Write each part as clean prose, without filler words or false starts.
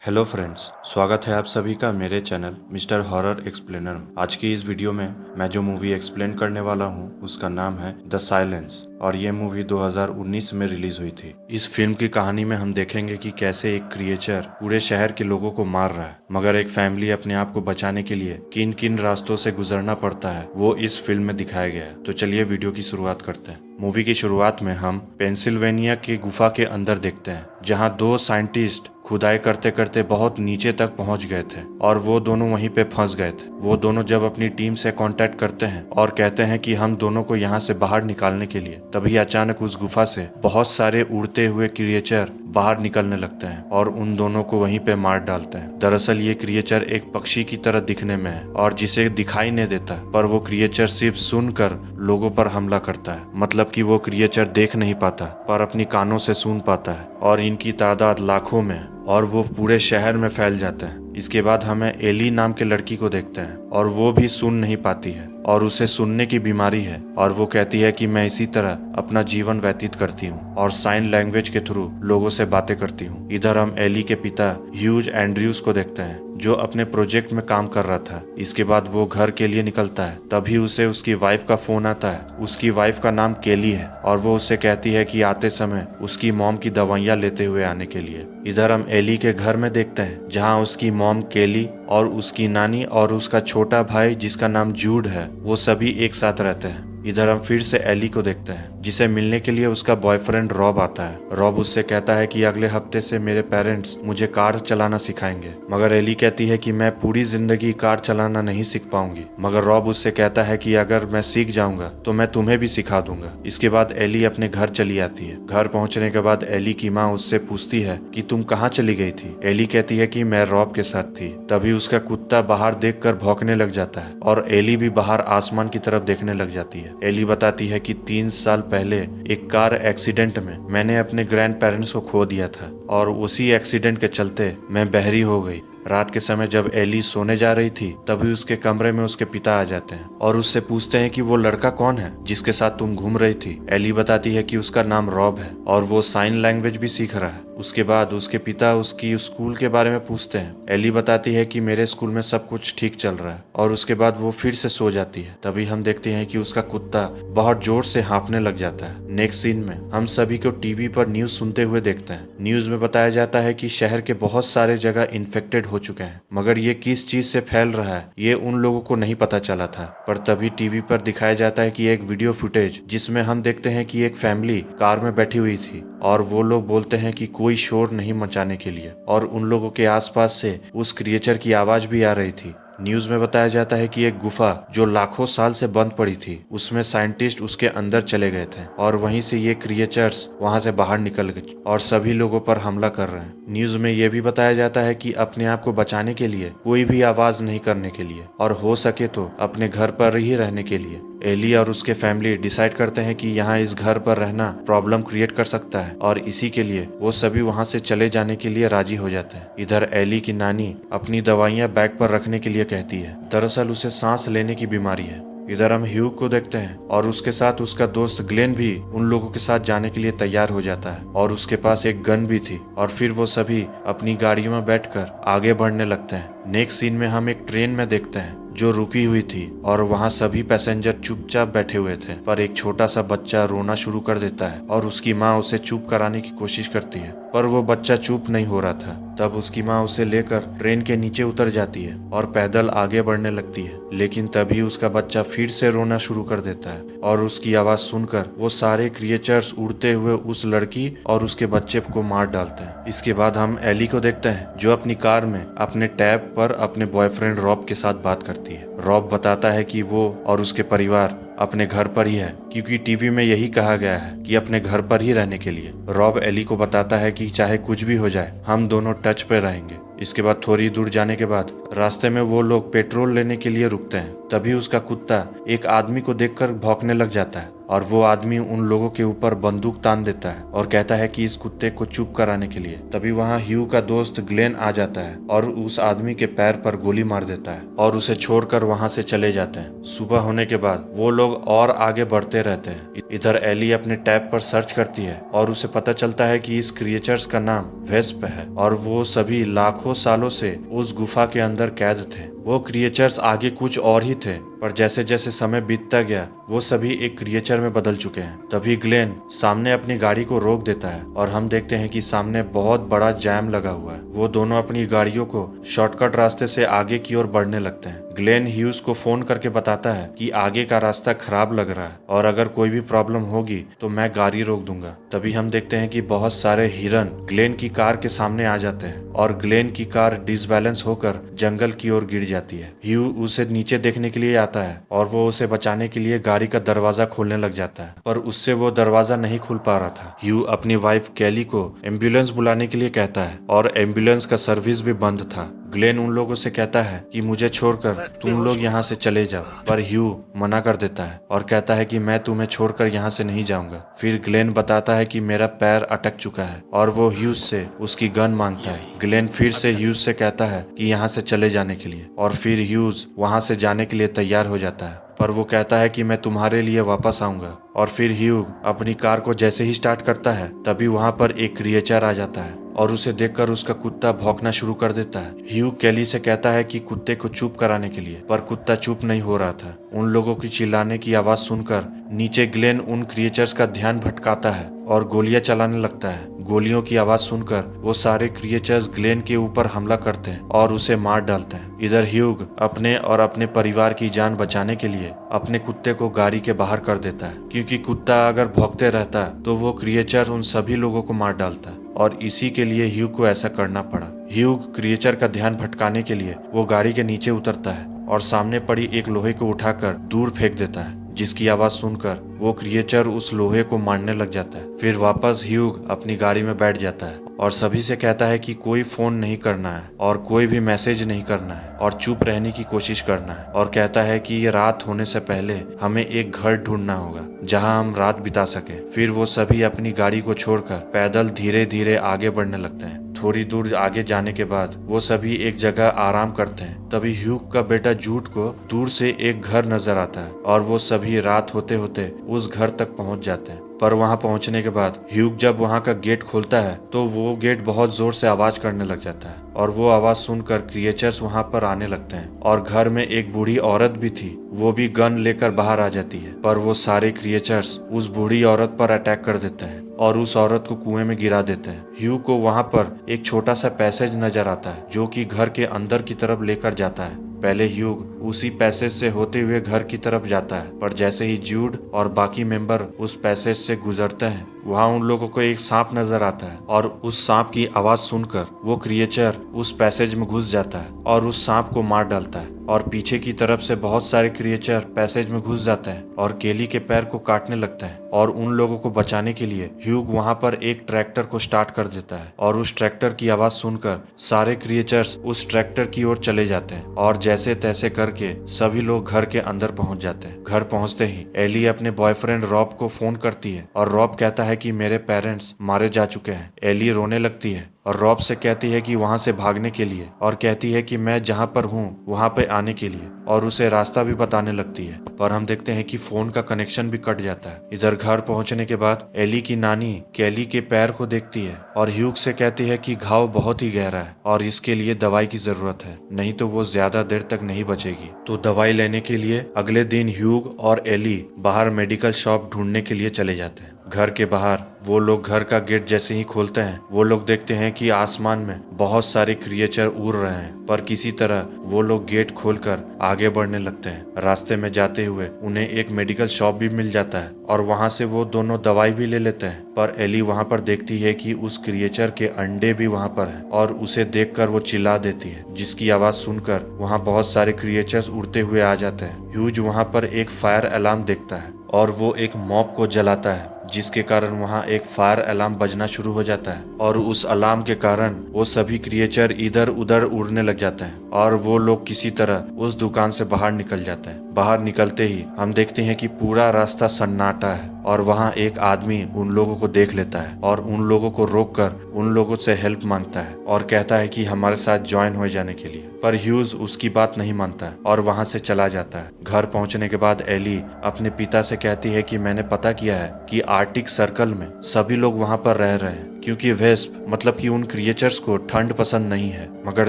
Hello friends, स्वागत है आप सभी का मेरे चैनल मिस्टर हॉरर एक्सप्लेनर में। आज की इस वीडियो में मैं जो मूवी एक्सप्लेन करने वाला हूं उसका नाम है द साइलेंस और ये मूवी 2019 में रिलीज हुई थी। इस फिल्म की कहानी में हम देखेंगे कि कैसे एक क्रिएचर पूरे शहर के लोगों को मार रहा है, मगर एक फैमिली अपने आप को बचाने के लिए किन किन रास्तों से गुजरना पड़ता है वो इस फिल्म में दिखाया गया है। तो चलिए वीडियो की शुरुआत करते हैं। मूवी की शुरुआत में हम पेंसिल्वेनिया की गुफा के अंदर देखते हैं, जहां दो साइंटिस्ट खुदाई करते करते बहुत नीचे तक पहुंच गए थे और वो दोनों वहीं पे फंस गए थे। वो दोनों जब अपनी टीम से कांटेक्ट करते हैं और कहते हैं कि हम दोनों को यहाँ से बाहर निकालने के लिए, तभी अचानक उस गुफा से बहुत सारे उड़ते हुए क्रिएचर बाहर निकलने लगते हैं और उन दोनों को वहीं पे मार डालते हैं। दरअसल ये क्रिएचर एक पक्षी की तरह दिखने में है और जिसे दिखाई नहीं देता, पर वो क्रिएचर सिर्फ सुनकर लोगों पर हमला करता है। मतलब कि वो क्रिएचर देख नहीं पाता पर अपनी कानों से सुन पाता है और इनकी तादाद लाखों में है और वो पूरे शहर में फैल जाते हैं। इसके बाद हमें एली नाम के लड़की को देखते हैं और वो भी सुन नहीं पाती है और उसे सुनने की बीमारी है और वो कहती है कि मैं इसी तरह अपना जीवन व्यतीत करती हूँ और साइन लैंग्वेज के थ्रू लोगों से बातें करती हूँ। इधर हम एली के पिता ह्यूज एंड्रयूज को देखते हैं जो अपने प्रोजेक्ट में काम कर रहा था। इसके बाद वो घर के लिए निकलता है, तभी उसे उसकी वाइफ का फोन आता है। उसकी वाइफ का नाम केली है और वो उससे कहती है कि आते समय उसकी मॉम की दवाइयाँ लेते हुए आने के लिए। इधर हम एली के घर में देखते हैं जहाँ उसकी मॉम केली और उसकी नानी और उसका छोटा भाई जिसका नाम जूड है वो सभी एक साथ रहते हैं। इधर हम फिर से एली को देखते हैं जिसे मिलने के लिए उसका बॉयफ्रेंड रॉब आता है। रॉब उससे कहता है कि अगले हफ्ते से मेरे पेरेंट्स मुझे कार चलाना सिखाएंगे, मगर एली कहती है कि मैं पूरी जिंदगी कार चलाना नहीं सीख पाऊंगी। मगर रॉब उससे कहता है कि अगर मैं सीख जाऊंगा तो मैं तुम्हें भी सिखा दूंगा। इसके बाद एली अपने घर चली आती है। घर पहुंचने के बाद एली की माँ उससे पूछती है कि तुम कहाँ चली गई थी। एली कहती है कि मैं रॉब के साथ थी। तभी उसका कुत्ता बाहर देखकर भौंकने लग जाता है और एली भी बाहर आसमान की तरफ देखने लग जाती है। एली बताती है कि 3 साल पहले एक कार एक्सीडेंट में मैंने अपने ग्रैंड पेरेंट्स को खो दिया था और उसी एक्सीडेंट के चलते मैं बहरी हो गई। रात के समय जब एली सोने जा रही थी तभी उसके कमरे में उसके पिता आ जाते हैं और उससे पूछते हैं कि वो लड़का कौन है जिसके साथ तुम घूम रही थी। एली बताती है कि उसका नाम रॉब है और वो साइन लैंग्वेज भी सीख रहा है। उसके बाद उसके पिता उसकी स्कूल के बारे में पूछते हैं। एली बताती है कि मेरे स्कूल में सब कुछ ठीक चल रहा है और उसके बाद वो फिर से सो जाती है। तभी हम देखते हैं कि उसका कुत्ता बहुत जोर से हाँफने लग जाता है। नेक्स्ट सीन में हम सभी को टीवी पर न्यूज सुनते हुए देखते हैं। न्यूज में बताया जाता है कि शहर के बहुत सारे जगह इन्फेक्टेड हो चुके हैं, मगर ये किस चीज से फैल रहा है ये उन लोगों को नहीं पता चला था। पर तभी टीवी पर दिखाया जाता है कि एक वीडियो फुटेज जिसमें हम देखते हैं कि एक फैमिली कार में बैठी हुई थी और वो लोग बोलते हैं कि कोई शोर नहीं मचाने के लिए और उन लोगों के आसपास से उस क्रिएचर की आवाज भी आ रही थी। न्यूज में बताया जाता है कि एक गुफा जो लाखों साल से बंद पड़ी थी उसमें साइंटिस्ट उसके अंदर चले गए थे और वहीं से ये क्रिएचर्स वहां से बाहर निकल गए और सभी लोगों पर हमला कर रहे हैं। न्यूज में यह भी बताया जाता है कि अपने आप को बचाने के लिए कोई भी आवाज नहीं करने के लिए और हो सके तो अपने घर पर ही रहने के लिए। एली और उसके फैमिली डिसाइड करते हैं कि यहाँ इस घर पर रहना प्रॉब्लम क्रिएट कर सकता है और इसी के लिए वो सभी वहाँ से चले जाने के लिए राजी हो जाते हैं। इधर एली की नानी अपनी दवाइयाँ बैग पर रखने के लिए कहती है। दरअसल उसे सांस लेने की बीमारी है। इधर हम ह्यू को देखते हैं और उसके साथ उसका दोस्त ग्लेन भी उन लोगों के साथ जाने के लिए तैयार हो जाता है और उसके पास एक गन भी थी और फिर वो सभी अपनी गाड़ियों में बैठकर आगे बढ़ने लगते हैं। नेक्स्ट सीन में हम एक ट्रेन में देखते हैं जो रुकी हुई थी और वहाँ सभी पैसेंजर चुपचाप बैठे हुए थे, पर एक छोटा सा बच्चा रोना शुरू कर देता है और उसकी माँ उसे चुप कराने की कोशिश करती है, पर वो बच्चा चुप नहीं हो रहा था। तब उसकी माँ उसे लेकर ट्रेन के नीचे उतर जाती है और पैदल आगे बढ़ने लगती है, लेकिन तभी उसका बच्चा फिर से रोना शुरू कर देता है और उसकी आवाज सुनकर वो सारे क्रिएचर्स उड़ते हुए उस लड़की और उसके बच्चे को मार डालते हैं। इसके बाद हम एली को देखते हैं जो अपनी कार में अपने टैब पर अपने बॉयफ्रेंड रॉब के साथ बात करती है। रॉब बताता है कि वो और उसके परिवार अपने घर पर ही है क्योंकि टीवी में यही कहा गया है कि अपने घर पर ही रहने के लिए। रॉब एली को बताता है कि चाहे कुछ भी हो जाए हम दोनों टच पे रहेंगे। इसके बाद थोड़ी दूर जाने के बाद रास्ते में वो लोग पेट्रोल लेने के लिए रुकते हैं। तभी उसका कुत्ता एक आदमी को देखकर भौंकने लग जाता है और वो आदमी उन लोगों के ऊपर बंदूक तान देता है और कहता है कि इस कुत्ते को चुप कराने के लिए। तभी वहाँ ह्यू का दोस्त ग्लेन आ जाता है और उस आदमी के पैर पर गोली मार देता है और उसे छोड़कर वहाँ से चले जाते हैं। सुबह होने के बाद वो लोग और आगे बढ़ते रहते हैं। इधर एली अपने टैब पर सर्च करती है और उसे पता चलता है कि इस क्रिएचर्स का नाम वेस्प है और वो सभी लाखों सालों से उस गुफा के अंदर कैद थे। वो क्रिएचर्स आगे कुछ और ही थे, पर जैसे जैसे समय बीतता गया वो सभी एक क्रिएचर में बदल चुके हैं। तभी ग्लेन सामने अपनी गाड़ी को रोक देता है और हम देखते हैं कि सामने बहुत बड़ा जैम लगा हुआ है। वो दोनों अपनी गाड़ियों को शॉर्टकट रास्ते से आगे की ओर बढ़ने लगते हैं। ग्लेन ह्यूज को फोन करके बताता है कि आगे का रास्ता खराब लग रहा है और अगर कोई भी प्रॉब्लम होगी तो मैं गाड़ी रोक दूंगा। तभी हम देखते हैं कि बहुत सारे हिरन ग्लेन की कार के सामने आ जाते हैं और ग्लेन की कार डिसबैलेंस होकर जंगल की ओर गिर जाती है। ह्यू उसे नीचे देखने के लिए आता है और वो उसे बचाने के लिए गाड़ी का दरवाजा खोलने लग जाता है, पर उससे वो दरवाजा नहीं खुल पा रहा था। ह्यू अपनी वाइफ कैली को एम्बुलेंस बुलाने के लिए कहता है और एम्बुलेंस का सर्विस भी बंद था। ग्लेन उन लोगों से कहता है कि मुझे छोड़कर तुम लोग यहाँ से चले जाओ, पर ह्यू मना कर देता है और कहता है कि मैं तुम्हें छोड़कर यहाँ से नहीं जाऊंगा। फिर ग्लेन बताता है कि मेरा पैर अटक चुका है और वो ह्यूज से उसकी गन मांगता है। ग्लेन फिर से ह्यूज से कहता है कि यहाँ से चले जाने के लिए और फिर ह्यूज वहाँ से जाने के लिए तैयार हो जाता है, पर वो कहता है कि मैं तुम्हारे लिए वापस आऊंगा। और फिर ह्यू अपनी कार को जैसे ही स्टार्ट करता है तभी वहाँ पर एक क्रिएचर आ जाता है और उसे देखकर उसका कुत्ता भौंकना शुरू कर देता है। ह्यू कैली से कहता है कि कुत्ते को चुप कराने के लिए, पर कुत्ता चुप नहीं हो रहा था। उन लोगों की चिल्लाने की आवाज सुनकर नीचे ग्लेन उन क्रिएचर्स का ध्यान भटकाता है और गोलियां चलाने लगता है। गोलियों की आवाज सुनकर वो सारे क्रिएचर्स ग्लेन के ऊपर हमला करते हैं और उसे मार डालते हैं। इधर ह्यूग अपने और अपने परिवार की जान बचाने के लिए अपने कुत्ते को गाड़ी के बाहर कर देता है, क्योंकि कुत्ता अगर भौंकते रहता तो वो क्रिएचर उन सभी लोगों को मार डालता और इसी के लिए ह्यूग को ऐसा करना पड़ा। ह्यूग क्रिएचर का ध्यान भटकाने के लिए वो गाड़ी के नीचे उतरता है और सामने पड़ी एक लोहे को उठाकर दूर फेंक देता है, जिसकी आवाज सुनकर वो क्रिएचर उस लोहे को मारने लग जाता है। फिर वापस ह्यूग अपनी गाड़ी में बैठ जाता है और सभी से कहता है कि कोई फोन नहीं करना है और कोई भी मैसेज नहीं करना है और चुप रहने की कोशिश करना है, और कहता है कि ये रात होने से पहले हमें एक घर ढूंढना होगा जहां हम रात बिता सके। फिर वो सभी अपनी गाड़ी को छोड़कर पैदल धीरे धीरे आगे बढ़ने लगते हैं। थोड़ी दूर आगे जाने के बाद वो सभी एक जगह आराम करते हैं। तभी ह्यूग का बेटा जूड को दूर से एक घर नजर आता है और वो सभी रात होते होते उस घर तक पहुंच जाते हैं। पर वहां पहुंचने के बाद ह्यूग जब वहां का गेट खोलता है तो वो गेट बहुत जोर से आवाज करने लग जाता है और वो आवाज सुनकर क्रिएचर्स वहां पर आने लगते हैं और घर में एक बूढ़ी औरत भी थी, वो भी गन लेकर बाहर आ जाती है। पर वो सारे क्रिएचर्स उस बूढ़ी औरत पर अटैक कर देते हैं और उस औरत को कुएं में गिरा देते हैं। ह्यूग को वहां पर एक छोटा सा पैसेज नजर आता है जो कि घर के अंदर की तरफ लेकर जाता है। पहले ह्यूग उसी पैसेज से होते हुए घर की तरफ जाता है, पर जैसे ही जूड और बाकी मेंबर उस पैसेज से गुजरते हैं वहाँ उन लोगों को एक सांप नजर आता है और उस सांप की आवाज सुनकर वो क्रिएचर उस पैसेज में घुस जाता है और उस सांप को मार डालता है और पीछे की तरफ से बहुत सारे क्रिएचर पैसेज में घुस जाते हैं और केली के पैर को काटने लगते हैं। और उन लोगों को बचाने के लिए ह्यूग वहाँ पर एक ट्रैक्टर को स्टार्ट कर देता है और उस ट्रैक्टर की आवाज सुनकर सारे क्रिएचर्स उस ट्रैक्टर की ओर चले जाते हैं और जैसे तैसे करके सभी लोग घर के अंदर पहुंच जाते हैं। घर पहुंचते ही एली अपने बॉयफ्रेंड रॉब को फोन करती है और रॉब कहता है कि मेरे पेरेंट्स मारे जा चुके हैं। एली रोने लगती है और रॉब से कहती है कि वहां से भागने के लिए और कहती है कि मैं जहां पर हूं वहां पे आने के लिए, और उसे रास्ता भी बताने लगती है। पर हम देखते हैं कि फोन का कनेक्शन भी कट जाता है। इधर घर पहुंचने के बाद एली की नानी कैली के पैर को देखती है और ह्यूग से कहती है कि घाव बहुत ही गहरा है और इसके लिए दवाई की जरूरत है, नहीं तो वो ज्यादा देर तक नहीं बचेगी। तो दवाई लेने के लिए अगले दिन ह्यूग और एली बाहर मेडिकल शॉप ढूंढने के लिए चले जाते हैं। घर के बाहर वो लोग घर का गेट जैसे ही खोलते हैं वो लोग देखते हैं कि आसमान में बहुत सारे क्रिएचर उड़ रहे हैं, पर किसी तरह वो लोग गेट खोलकर आगे बढ़ने लगते हैं। रास्ते में जाते हुए उन्हें एक मेडिकल शॉप भी मिल जाता है और वहां से वो दोनों दवाई भी ले लेते हैं। पर एली वहां पर देखती है कि उस क्रिएचर के अंडे भी वहां पर हैं और उसे देखकर वो चिल्ला देती है, जिसकी आवाज सुनकर वहां बहुत सारे क्रिएचर्स उड़ते हुए आ जाते हैं। ह्यूज वहां पर एक फायर अलार्म देखता है और वो एक मॉप को जलाता है जिसके कारण वहाँ एक फायर अलार्म बजना शुरू हो जाता है और उस अलार्म के कारण वो सभी क्रिएचर इधर उधर उड़ने लग जाते हैं और वो लोग किसी तरह उस दुकान से बाहर निकल जाते हैं। बाहर निकलते ही हम देखते हैं कि पूरा रास्ता सन्नाटा है और वहाँ एक आदमी उन लोगों को देख लेता है और उन लोगों को रोककर उन लोगों से हेल्प मांगता है और कहता है कि हमारे साथ ज्वाइन हो जाने के लिए। पर ह्यूज उसकी बात नहीं मानता है और वहाँ से चला जाता है। घर पहुँचने के बाद एली अपने पिता से कहती है कि मैंने पता किया है कि आर्टिक सर्कल में सभी लोग वहाँ पर रह रहे हैं क्योंकि वेस्प मतलब कि उन क्रिएचर्स को ठंड पसंद नहीं है। मगर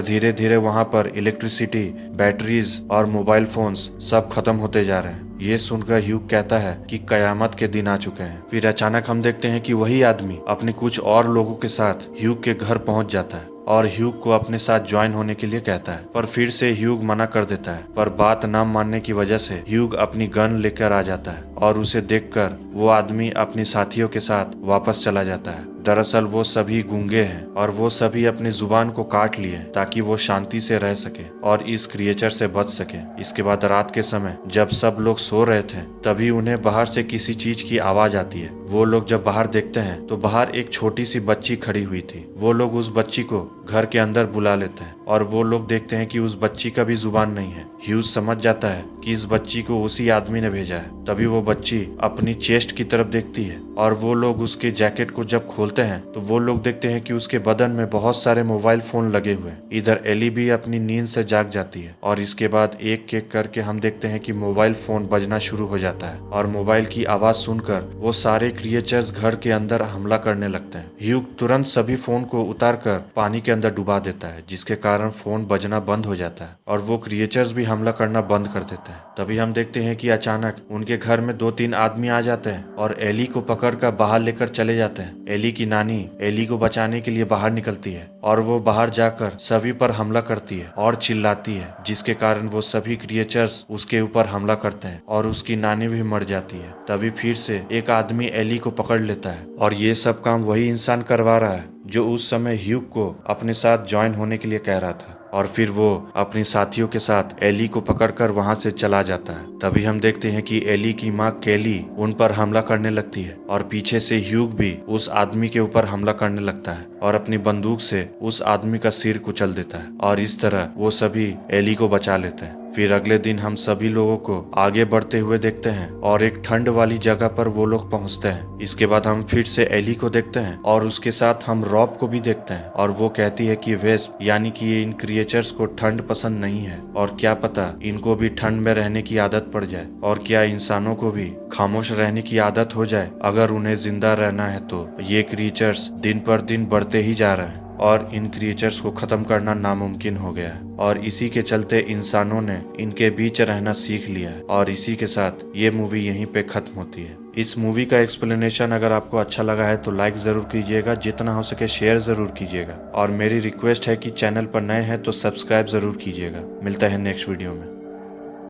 धीरे धीरे वहाँ पर इलेक्ट्रिसिटी, बैटरीज और मोबाइल फोन्स सब खत्म होते जा रहे हैं। ये सुनकर ह्यूग कहता है कि कयामत के दिन आ चुके हैं। फिर अचानक हम देखते हैं कि वही आदमी अपने कुछ और लोगों के साथ ह्यूग के घर पहुंच जाता है और ह्यूग को अपने साथ ज्वाइन होने के लिए कहता है। पर फिर से ह्यूग मना कर देता है। पर बात न मानने की वजह से ह्यूग अपनी गन लेकर आ जाता है और उसे देखकर वो आदमी अपने साथियों के साथ वापस चला जाता है। दरअसल वो सभी गूंगे हैं और वो सभी अपनी जुबान को काट लिए ताकि वो शांति से रह सके और इस क्रिएचर से बच सके। इसके बाद रात के समय जब सब लोग सो रहे थे तभी उन्हें बाहर से किसी चीज की आवाज आती है। वो लोग जब बाहर देखते हैं तो बाहर एक छोटी सी बच्ची खड़ी हुई थी। वो लोग उस बच्ची को घर के अंदर बुला लेते हैं और वो लोग देखते हैं कि उस बच्ची का भी जुबान नहीं है। ह्यूज समझ जाता है कि इस बच्ची को उसी आदमी ने भेजा है। तभी वो बच्ची अपनी चेस्ट की तरफ देखती है और वो लोग उसके जैकेट को जब खोलते हैं तो वो लोग देखते हैं कि उसके बदन में बहुत सारे मोबाइल फोन लगे हुए हैं। इधर एली भी अपनी नींद से जाग जाती है और इसके बाद एक एक करके हम देखते हैं कि मोबाइल फोन बजना शुरू हो जाता है और मोबाइल की आवाज सुनकर वो सारे क्रिएचर्स घर के अंदर हमला करने लगते हैं। ह्यूग तुरंत सभी फोन को उतार कर पानी के अंदर डुबा देता है जिसके कारण फोन बजना बंद हो जाता है और वो क्रिएचर्स भी हमला करना बंद कर देते हैं। तभी हम देखते हैं कि अचानक उनके घर में 2-3 आदमी आ जाते हैं और एली को पकड़कर बाहर लेकर चले जाते हैं। एली की नानी एली को बचाने के लिए बाहर निकलती है और वो बाहर जाकर सभी पर हमला करती है और चिल्लाती है जिसके कारण वो सभी क्रिएचर्स उसके ऊपर हमला करते हैं और उसकी नानी भी मर जाती है। तभी फिर से एक आदमी एली को पकड़ लेता है और ये सब काम वही इंसान करवा रहा है जो उस समय ह्यूग को अपने साथ ज्वाइन होने के लिए कह रहा था और फिर वो अपने साथियों के साथ एली को पकड़कर वहां से चला जाता है। तभी हम देखते हैं कि एली की माँ केली उन पर हमला करने लगती है और पीछे से ह्यूग भी उस आदमी के ऊपर हमला करने लगता है और अपनी बंदूक से उस आदमी का सिर कुचल देता है और इस तरह वो सभी एली को बचा लेते हैं। फिर अगले दिन हम सभी लोगों को आगे बढ़ते हुए देखते हैं और एक ठंड वाली जगह पर वो लोग पहुंचते हैं। इसके बाद हम फिर से एली को देखते हैं और उसके साथ हम रॉब को भी देखते हैं और वो कहती है कि वेस्प यानी कि इन क्रिएचर्स को ठंड पसंद नहीं है और क्या पता इनको भी ठंड में रहने की आदत पड़ जाए और क्या इंसानों को भी खामोश रहने की आदत हो जाए अगर उन्हें जिंदा रहना है। तो ये क्रिएचर्स दिन पर दिन बढ़ते ही जा रहे हैं और इन क्रिएचर्स को खत्म करना नामुमकिन हो गया है और इसी के चलते इंसानों ने इनके बीच रहना सीख लिया है और इसी के साथ ये मूवी यहीं पे खत्म होती है। इस मूवी का एक्सप्लेनेशन अगर आपको अच्छा लगा है तो लाइक जरूर कीजिएगा, जितना हो सके शेयर जरूर कीजिएगा और मेरी रिक्वेस्ट है कि चैनल पर नए हैं तो सब्सक्राइब जरूर कीजिएगा। मिलता है नेक्स्ट वीडियो में।